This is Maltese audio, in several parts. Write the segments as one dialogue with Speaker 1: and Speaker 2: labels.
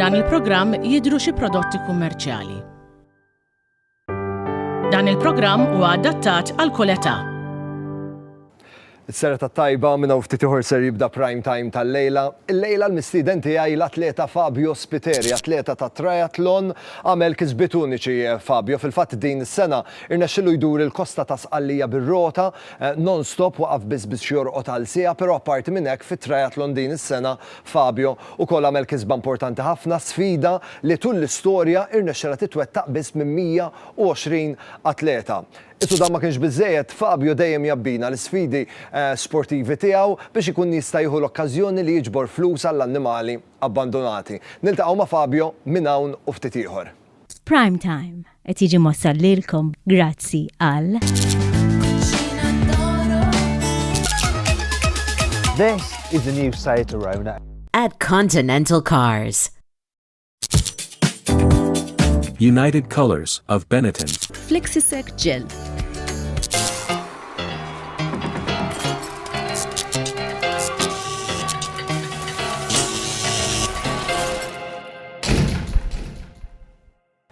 Speaker 1: F'dan il-programm jidhru xi prodotti kummerċjali. Dan il-programm huwa adattat għal kull età.
Speaker 2: Is-serata tajba minna u ftit ieħor ser jibda prime time tal-lejla. Il-lejla l-mistieden tiegħi l-atleta Fabio Spiteri, atleta ta' triathlon, għamel kisbiet uniċi Fabio. Fil-fatt din is-sena irnexxielu jdur il-kosta ta' Sqallija bir-rota non-stop waqaf biss jorqod għal siegħa, però apparti minn hekk fit-triathlon din is-sena Fabio ukoll għamel kisba importanti ħafna, sfida li tul l-istorja irnexxiela titwettaq biss minn 120 atleta. Isu dan ma kienx biżżejjed, Fabio dejjem jabbina l-sfidi sportivi tiegħu biex ikun jista' jieħu l-okkażjoni li jiġbor flus għall-annimali abbandonati. Niltaqgħu ma' Fabio minn hawn u ftit ieħor.
Speaker 3: Prime Time qed jiġi mossal lilkom grazzi għal
Speaker 4: This is the new Seat Arona
Speaker 5: at Continental Cars.
Speaker 6: United Colors of Benetton.
Speaker 7: Flexisec Gel.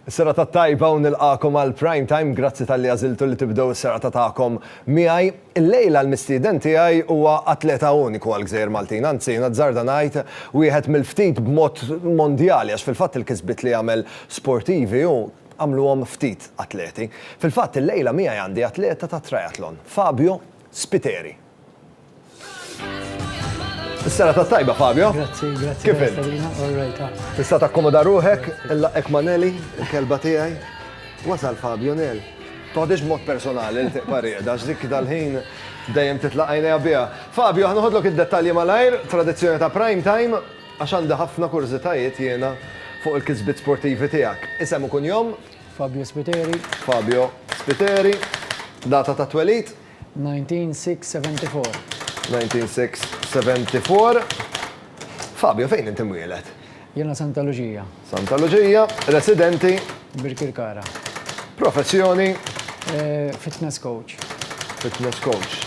Speaker 2: Is-serata tajba u nilqakom għal prime time, grazzi tal-li għażiltu li tibdew is-serata tagħkom miegħi. Il-lejla l-mistieden tiegħi huwa atleta uniku għal Gżejjer Maltin, anzi nazzarda ngħid wieħed mill-ftit b'mod mondjali għax fil-fatt il-kisbiet li jagħmel sportivi u għamluhom ftit atleti. Fil-fatt il-lejla miegħi għandi atleta ta' triathlon, Fabio Spiteri. Is-serata tajba Fabio.
Speaker 8: Grazzi.
Speaker 2: Kif int? Tista' takkomoda ruħek, il-laqek Maneli, il-kelba tiegħi. Wasal Fabio Nel. Toħdix mod personali li tiqpa rieda, dik dal-ħin dejjem titlaqajna biha. Fabio, ħanoħodlok id-dettalji malajr, tradizzjoni ta' prime time, għax għandi ħafna kurzitajiet jiena fuq il-kisbiet sportivi tiegħek. Isem u kunjom?
Speaker 8: Fabio Spiteri.
Speaker 2: Fabio Spiteri. Data ta' twelid?
Speaker 8: 19674.
Speaker 2: 19674. Fabio, fejn inti mwieled?
Speaker 8: Jena Santa Lucia.
Speaker 2: Santa Lucia, residenti?
Speaker 8: Birkirkara.
Speaker 2: Professjoni?
Speaker 8: Fitness coach.
Speaker 2: Fitness coach.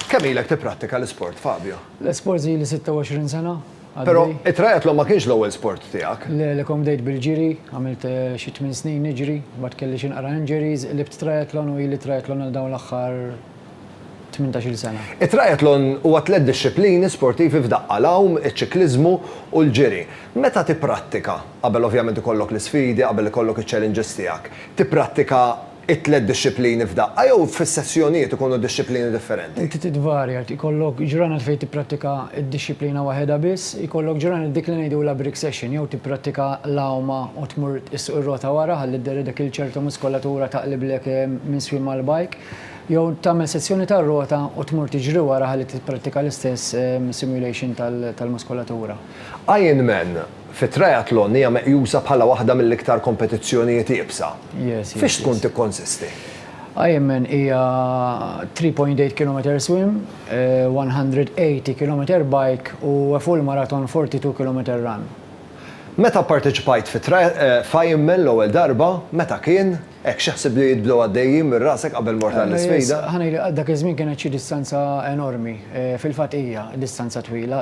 Speaker 2: Kemm ilek tipprattika l-isport, Fabio?
Speaker 8: L-sport li 26 sena.
Speaker 2: Però it-triathlon ma kienx l-ewwel sport tiegħek.
Speaker 8: L-komdejt bil-ġiri, għamilt xi 8 snin niġri, bad kelli xi nqara injuries, libt triathlon u ili triathlon għal dawn l-aħħar 18 sena. It-triathlon
Speaker 2: huwa tliet disċiplini sportivi f'daqqa l-awm, iċ-ċikliżmu u l-ġiri. Meta tipprattika, qabel ovvjament ikollok l-isfidi, qabel ikollok iċ-challenges tiegħek, tipprattika it-tliet disċiplini f'daqqa jew fis-sessjonijiet ikunu disċiplini differenti?
Speaker 8: Inti tidvarja, ikollok ġurnal fejn tipprattika d-disċiplina waħedha biss, ikollok ġurnal dik li ngħidula brick session jew tipprattika l-awma u tmur issuq ir-rota wara ħalli dderri dak il-ċertu muskolatura taqliblek minn swim mal-bike. Jew tagħmel sessjoni tar-rota u tmur tiġri wara ħalli tipprattika l-istess simulation tal-muskolatura.
Speaker 2: Ironman fit-triathlon hija meqjusa bħala waħda mill-iktar kompetizzjonijiet iebsa. Fiex tkun tikkonsisti?
Speaker 8: Ironman hija 3.8 km swim, 180 km bike u full marathon 42 km run.
Speaker 2: Meta parteċipajt f'Ironman l-ewwel darba, meta kien? Hekk x'jaħseb li jitbdew għaddejjin minn rasek qabel mort għall-isfida?
Speaker 8: Ħanejli dak iż-żmien kienet xi distanza enormi. Fil-fatt hija distanza twila.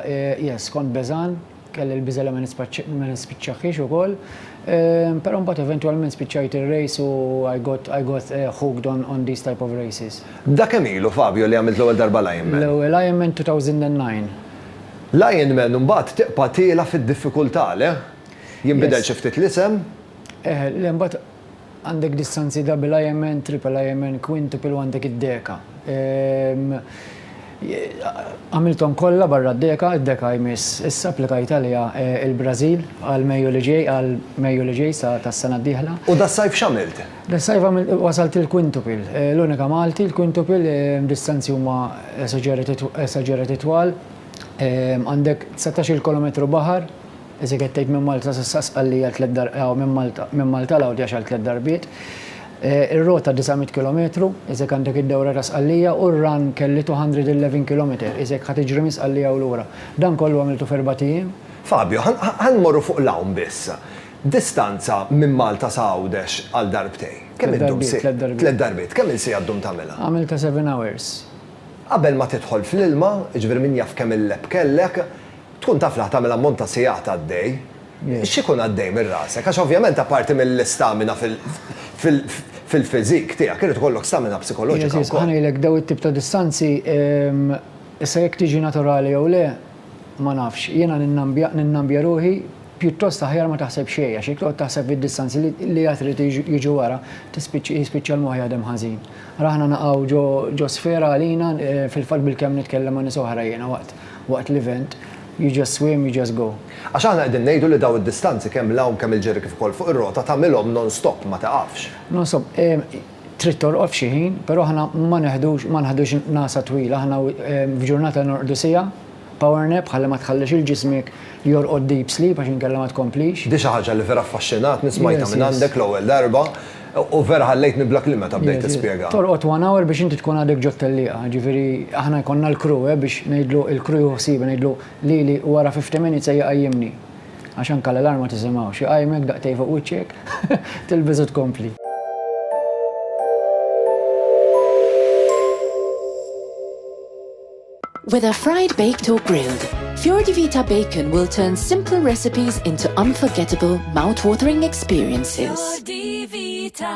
Speaker 8: Kont beżan, kelli l-biża ma nispiċċaħħix ukoll. Però mbagħad eventwalment spiċċajt ir-race u I got hooked on these type of races.
Speaker 2: Da kemm ilu Fabio li għamilt l-ewwel darba l-Ironman?
Speaker 8: L-ewwel Ironman 2009.
Speaker 2: L-Ironman mbagħad tiqpa' tiela fid-diffikultà le? Jinbidel xi ftit l-isem?
Speaker 8: Mbagħad għandek distanzi double Ironman, triple Ironman, quintuple u għandek id-deka. Għamiltom kollha barra d-deka, id-deka jmiss issa applikajt għalija il-Brażil għal-Mejju li ġej tas-sena d-dieħla.
Speaker 2: U das-sajf x'għamilt?
Speaker 8: Das-sajf wasalt il-quintuple. L-unika Malti, il-quintuple distanzi huma esaġerati twal. Għandek 19 km baħar, eżek għettajt minn Malta s-sasqallija minn Malta l-għawdja xal 3 darbiet. Ir-rota 900 km, eżek għandek id-dawra ta' sqallija u r-ran kelli 211 km, eżek ħat iġri minn sqallija u l-ura. Dan kollu għamiltu f'4
Speaker 2: Fabio, ħan morru fuq l-għawm biss. Distanza minn Malta sa' Għawdex għal darbtej. Kemm id-dum si? 3 darbiet. Kemm il-si għaddum tamela?
Speaker 8: Għamilta 7 hours.
Speaker 2: Qabel ma tidħol fl-ilma, ġveri min jaf kemm il-leb kellek, tkun taf li ħtamel ammont ta' sigħat għaddej. X'ikun għaddej mir-rasek? Għax ovvjament apparti mill-istamina fil-fiżik tiegħek irid ikollok stamina psikoloġika wkoll.
Speaker 8: Ħanejlek daw it-tip ta' distanzi issa jekk tiġi naturali jew le, ma nafx. Jiena ninnambja ruħi pjuttost aħjar ma taħseb xejn, għax jekk taħseb id-distanzi li qed trid jiġu wara, jispiċċa l-moħħ jaħdem ħażin. Aħna naqgħu ġo sfera għalina fil-fatt bil-kemm nitkellem ma' nies oħra jiena waqt l-event. You just swim, you just go.
Speaker 2: Għax aħna qegħdin ngħidu li daw id-distanzi kemm l-hawn kemm il-ġeri kif ukoll fuq ir-rota tagħmilhom non-stop ma taqafx.
Speaker 8: Non-stop, trid torqod f'xi ħin, però aħna ma naħdux nasa twila, aħna f'ġurnata norqdu sija, power nap, ħalli ma tħallix il-ġismek jorqod deep sleep għax inkella ma tkomplix.
Speaker 2: Di xi ħaġa li vera affaxxinat nismajta minn għandek l-ewwel darba u vera ħallejtni bla klima ta' bdejt tispjega.
Speaker 8: Torqod 1 hour biex inti tkun għadek ġod tellieqa, ġifieri aħna jkollna l-crew biex ngħidlu il-crew ħsieb ngħidlu lili wara 50 minutes ejja qajjimni. Għax anke l-alarma tisimgħu xi qajmek daqtej fuq wiċċek tilbiżu tkompli.
Speaker 7: Whether fried, baked or grilled, Fior di Vita bacon will turn simple recipes into unforgettable, mouth-watering experiences. Fior di Vita.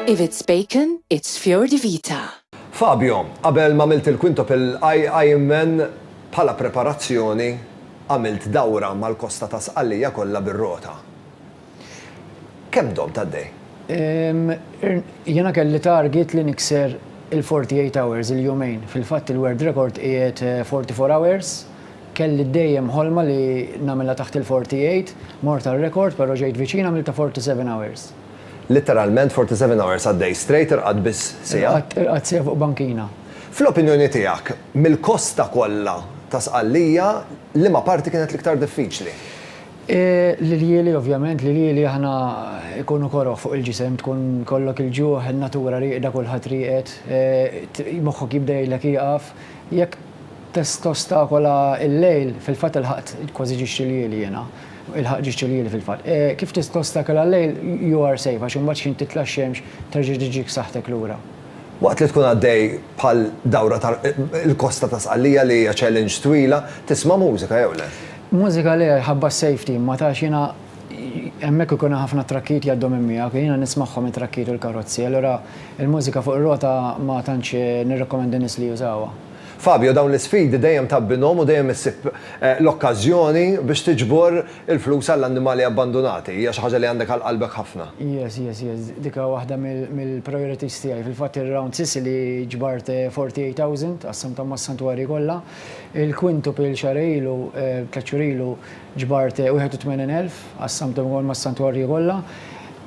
Speaker 7: If it's bacon, it's Fior di Vita.
Speaker 2: Fabio, qabel ma għamilt il-quintuple Ironman bħala preparazzjoni għamilt dawra mal-Kosta ta' Sqallija kollha bir-rota. Kemm dom tgħaddej?
Speaker 8: Jiena kelli target li nikser il-48 hours il-jumejn. Fil-fatt il-world record qiegħed 44 hours. Kelli dejjem ħolma li nagħmilha taħt il-48, mort record però ġejt viċin għamilta 47 hours.
Speaker 2: Literalment 47 hours għaddej straight irqad biss sija?
Speaker 8: Irqad sija fuq bankina.
Speaker 2: Fl-opinjoni tiegħek, mill-kosta kollha ta' Sqallija, liema parti kienet l-iktar diffiċli?
Speaker 8: L-lieli, ovvjament, l-lieli aħna ikunu korroħ fuq il-ġisem, tkun kollok il-ġuħ, il-natura riqda kulħadd riqet, moħħok jibda jgħidlek jieqaf. Jekk testostakola il-lejl, fil-fatt il-ħadd kważi ġixxi lieli jiena, il-ħaq ġixxi lieli fil-fatt. Kif testostakola l-lejl, you are safe, għax imbagħad xi titla' x-xemx terġa' tiġik saħtek lura.
Speaker 2: Waqt li tkun għaddej bħal dawra il-Kosta ta' Sqallija li hija challenge twila, tisma' mużika jew le?
Speaker 8: Mużika li ħabba safety, ma tax jiena hemmhekk ikun ħafna trakkit jgħaddu minn miegħek, jiena nismagħhom it-trakkit u l-karozzi, allura il-mużika fuq ir-rota ma tantx nirrekomendi nies li jużawha.
Speaker 2: Fabio, dawn l-sfidi dejjem tabbinhom u dejjem issib l-okkażjoni biex tiġbor il-flus għall-annimali abbandonati. Hija xi ħaġa li għandek għal qalbek ħafna.
Speaker 8: Yes. Dika waħda mill-priorities tiegħi. Fil-fatt ir-round Sicily ġbart 48,000 qassamta mas-santwarji kollha. Il-quintuple xarilu, tlaċċurilu ġbart 81,000 qassamta wkoll mas-santwarji kollha.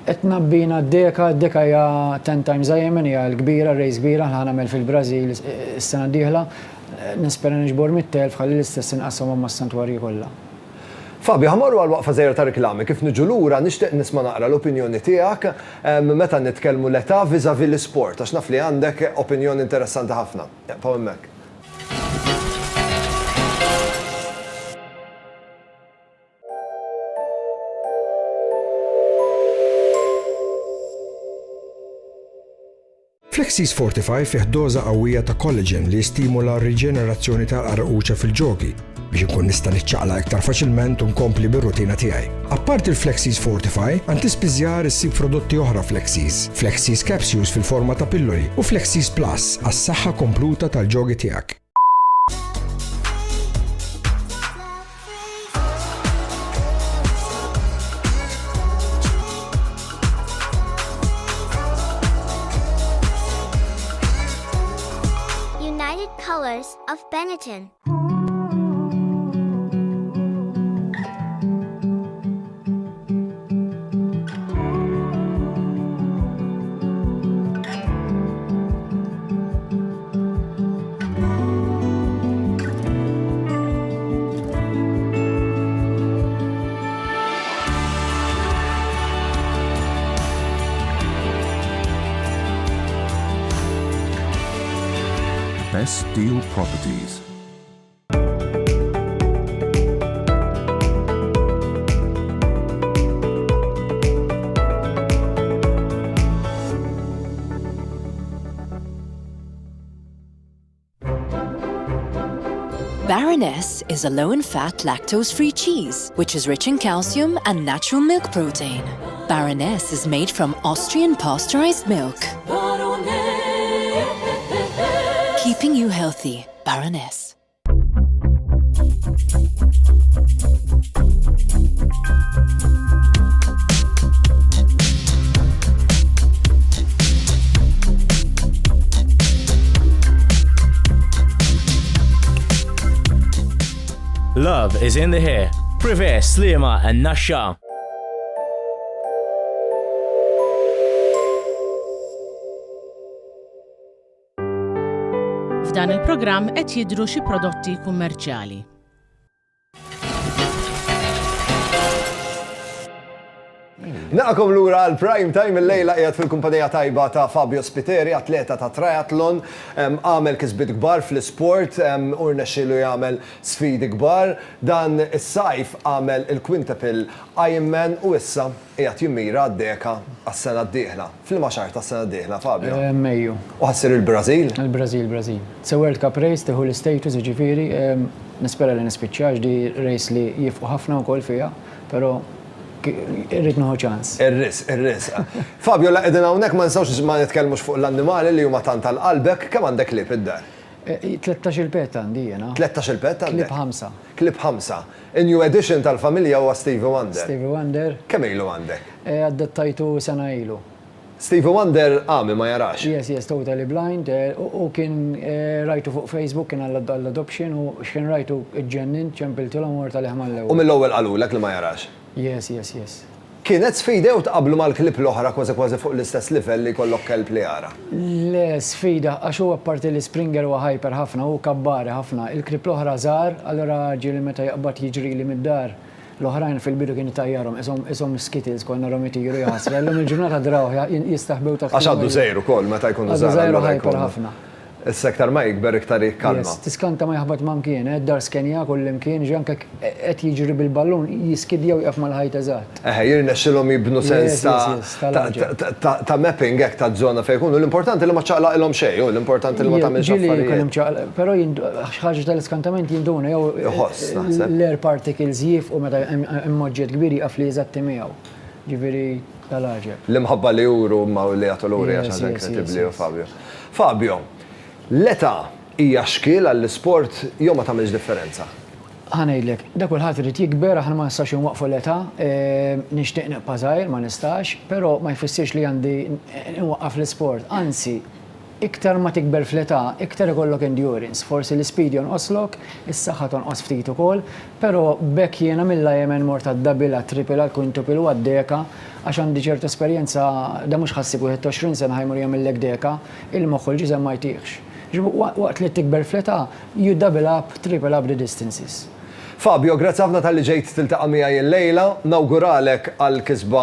Speaker 8: Qed nabbina d-deka hija 10 times Ironman, hija l-kbira, rejs kbira, ħanamel fil-Brażil is-sena d-dieħla. Nispera niġbor 100,000 ħalli l-istess inqashom mas-santwarji kollha.
Speaker 2: Fabio, ħamorru għal waqfa żgħira ta' riklami, kif niġu lura nixtieq nisma' naqra l-opinjoni tiegħek meta nitkellmu l-età viżavi l-isport, għax naf li għandek opinjoni interessanti ħafna. Pa' hemmhekk.
Speaker 9: Flexis Fortify fih doża qawwija ta' collagen li jistimula r-riġenerazzjoni tal-qarquċa fil-ġogi biex inkun nista' niċċaqla iktar faċilment u nkompli bir-rutina tiegħi. Apparti il-Flexis Fortify, antispiżjar issib prodotti oħra Flexis, Flexis Capsules fil-forma ta' pilloli u Flexis Plus għas-saħħa kompluta tal-ġogi tiegħek.
Speaker 10: United Colors of Benetton.
Speaker 6: Best Deal Properties.
Speaker 7: Baroness is a low-in-fat, lactose-free cheese, which is rich in calcium and natural milk protein. Baroness is made from Austrian pasteurized milk. Keeping you healthy, Baroness.
Speaker 11: Love is in the hair. Privé, Slima and Nasha.
Speaker 1: F'dan il-programm qed jidhru xi prodotti kummerċjali.
Speaker 2: Naqkom lura għal prime time il-lejla qiegħed fil-kumpanija tajba ta' Fabio Spiteri, atleta ta' triathlon, għamel kisbiet kbar fl-isport, u rnexxielu jagħmel sfidi kbar. Dan is-sajf għamel il-quintuple Ironman u issa qiegħed jimmira għad-deka għas-sena d-dieħla. Fil-ma xahar tas-sena d-dieħla, Fabio?
Speaker 8: Mejju.
Speaker 2: U ħassir il-Brażil?
Speaker 8: Il-Brażil. Se World Cup race tieħu l-status jiġifieri, nispera li nispiċċax di race li jifqu ħafna wkoll fiha, però irrid nħu ċans.
Speaker 2: Ir-ris. Fabio, la qegħdin hawnhekk ma nistgħux ma nitkellmux fuq l-annimali li huma tant tal-qalbek, kemm għandek klib id-dar?
Speaker 8: 13 il-pet għandi jiena.
Speaker 2: 13 il-pet għandek?
Speaker 8: Klib 5.
Speaker 2: Klib 5. In-new edition tal-familja huwa Stevie Wonder.
Speaker 8: Stevie Wonder.
Speaker 2: Kemm ilu għandek?
Speaker 8: Għaddettajtu sena ilu.
Speaker 2: Stevie Wonder għami ma jarax?
Speaker 8: Yes, totally blind. U kien rajtu fuq Facebook kien għall-adoption u xkien rajtu ġennin ċempiltu l-amor tal-ħman l-ewwel.
Speaker 2: U mill-ewwel qalulek li ma jarax?
Speaker 8: Yes.
Speaker 2: Kienet sfida u taqablu mal-klip l-oħra kważi fuq l-istess livell li kollok kelb li jara?
Speaker 8: Le, sfida, għax huwa apparti li Springer huwa hyper ħafna, u kabbari ħafna. Il-klip l-oħra żgħar, allura ġieli meta jaqbad jiġri li mid-dar. L-oħrajn fil-bidu kien tajjarhom, isom skittles konna rom itiru jaħasra. L-lum il-ġurnata draw jistaħbew ta'
Speaker 2: għax għaddu żejru kol meta jkunu żgħar.
Speaker 8: Għaddu żejru hyper ħafna.
Speaker 2: Is-sektar ma jikber iktar kalma.
Speaker 8: Tiskanta ma jaħbad mamkien, dar skenja kullimkien, ġanka qed jiġri bil-ballun jiskidjaw jaqaf mal-ħajt eżatt.
Speaker 2: Jirnexxilhom jibnu sens ta' mapping hekk ta' żona fejn jkunu. L-importanti li ma ċaqlaqilhom xejn, l-importanti li ma tagħmilx affarijiet.
Speaker 8: Però ħaġa tal-iskantament jinduna jew l-air particles jifqu meta immoġġiet kbir jaqaf li eżatti miegħu. Ġifieri tal-aġeb.
Speaker 2: L-imħabba li juru ma li għatu l-uri għax inkredibbli Fabio. Fabio, l-età hija xkiel għall-isport jew ma tagħmilx differenza?
Speaker 8: Ħanejdlek, dak kulħadd irid jikber, aħna ma nistax inwaqfu l-età, nixtieq nibqa' żgħir, ma nistax, però ma jfissirx li għandi nwaqqaf l-isport. Anzi, iktar ma tikber fl-età, iktar ikollok endurance. Forsi l-speed jonqoslok, is-saħħa tonqos ftit ukoll, però bekk jiena mill-Ironman mort għad-double, għat-triple, għall-quintuple u għad-deka, għax għandi ċertu esperjenza, da mhux ħassib 21 sena ħajmur jagħmellek deka, il-moħħ il-ġisem ma jtieħx. Waqt li tikber fl-età, you double up, triple up the distances.
Speaker 2: Fabio, grazzi ħafna tal-li ġejt tiltaqa' miegħi l-lejla, nawguralek għall-kisba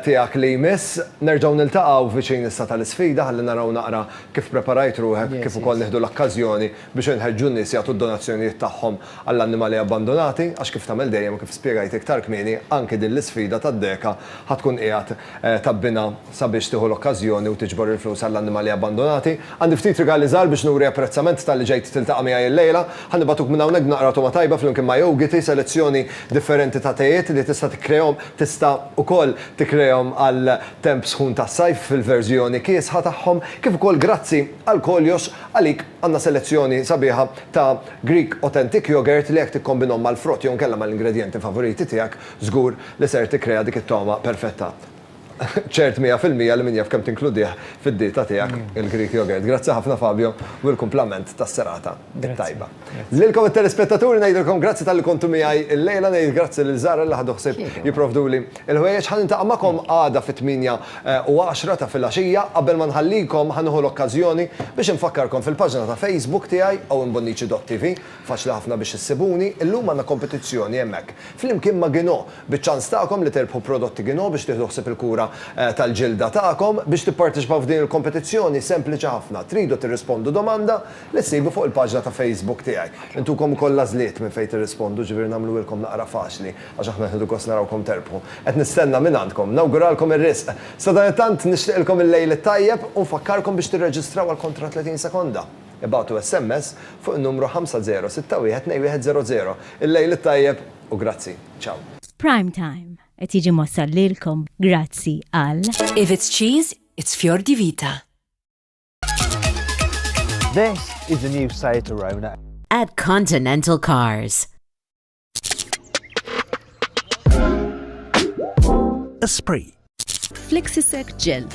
Speaker 2: tiegħek li jmiss. Nerġgħu niltaqgħu viċin issa tal-isfida ħalli naraw naqra kif preparajt ruħek, kif ukoll nieħdu l-okkażjoni biex inħeġġu n-nies jagħtu d-donazzjonijiet tagħhom għall-annimali abbandonati, għax kif tagħmel dejjem kif spjegajt iktar kmieni, anke din l-isfida tad-deka ħatkun qiegħed tabbina sabiex tieħu l-okkażjoni u tiġbor il-flus għall-annimali abbandonati. Għandi ftit rigali żgħar biex nuri apprezzament tal-li ġejt tiltaqa' miegħi l-lejla, ħannibatuk minn hawnhekk naqra toma tajba flimkien ma' Giti selezzjoni differenti ta' tejiet li tista' ukoll tikrejhom għal temp sħun tas-sajf fil-verżjoni kiesħa tagħhom, kif ukoll grazzi għal Koljox għalik għandna selezzjoni sabiħa ta' Greek Authentic Yogurt li jekk tikkombinhom mal-frott jew nkella mal-ingredjenti favoriti tiegħek żgur li ser tikkrea dik it-toma perfetta. ċert 100% li min jaf kemm tinkludih fid-dieta tiegħek il-Greek yogurt. Grazzi ħafna Fabio u l-kumplament tas-serata tajba. Lilkom it-telespettaturi ngħidilkom grazzi tal-li kontu miegħi l-lejla, ngħid grazzi lil Żara li ħadu ħsieb jipprovduli il-ħwejjeġ. Ħan intaqa' magħkom għada fit-8 u 10 ta' filgħaxija qabel ma nħallikom ħanieħu l-okkażjoni biex infakkarkom fil-paġna ta' Facebook tiegħi aw imbonnici.tv faċli ħafna biex issibuni. Illum għandna kompetizzjoni hemmhekk. Flimkien ma' Gino biċ-ċans tagħkom li terbħu prodotti Gino biex tieħdu ħsieb il-kura tal-ġilda tagħkom. Biex tipparteċipaw f'din il-kompetizzjoni sempliċi ħafna. Tridu tirrispondu domanda li ssibu fuq il-paġna ta' Facebook tiegħi. Intukom ukoll lażliet minn fejn tirrispondu, ġifieri nagħmluhilkom naqra faċli għax aħna ħedu gost narawkom terbħu. Qed nistenna minn għandkom, nawguralkom ir-risq. Sa dan it-tant nixtieqilkom il-lejl tajjeb u nfakkarkom biex tirreġistraw għal kontra 30 sekonda. ibgħatu SMS fuq in-numru 50612100. Il-lejl tajjeb u grazzi. Ciao.
Speaker 3: Prime Time qed jiġi mossal lilkom grazzi għal
Speaker 7: If it's cheese, it's Fior di Vita.
Speaker 4: This is the new Seat Arona.
Speaker 5: At Continental Cars.
Speaker 6: Esprit.
Speaker 12: Flexisec Gel.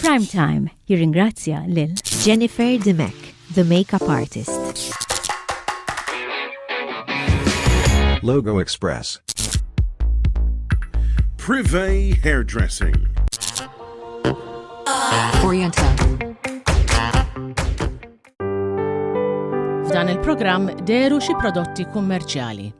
Speaker 3: Prime Time jirringrazzja lil
Speaker 12: Jennifer Demek, the makeup artist.
Speaker 6: Logo Express.
Speaker 13: Privé Hairdressing.
Speaker 7: Oriental.
Speaker 1: F'dan il-programm deru xi prodotti kummerċjali.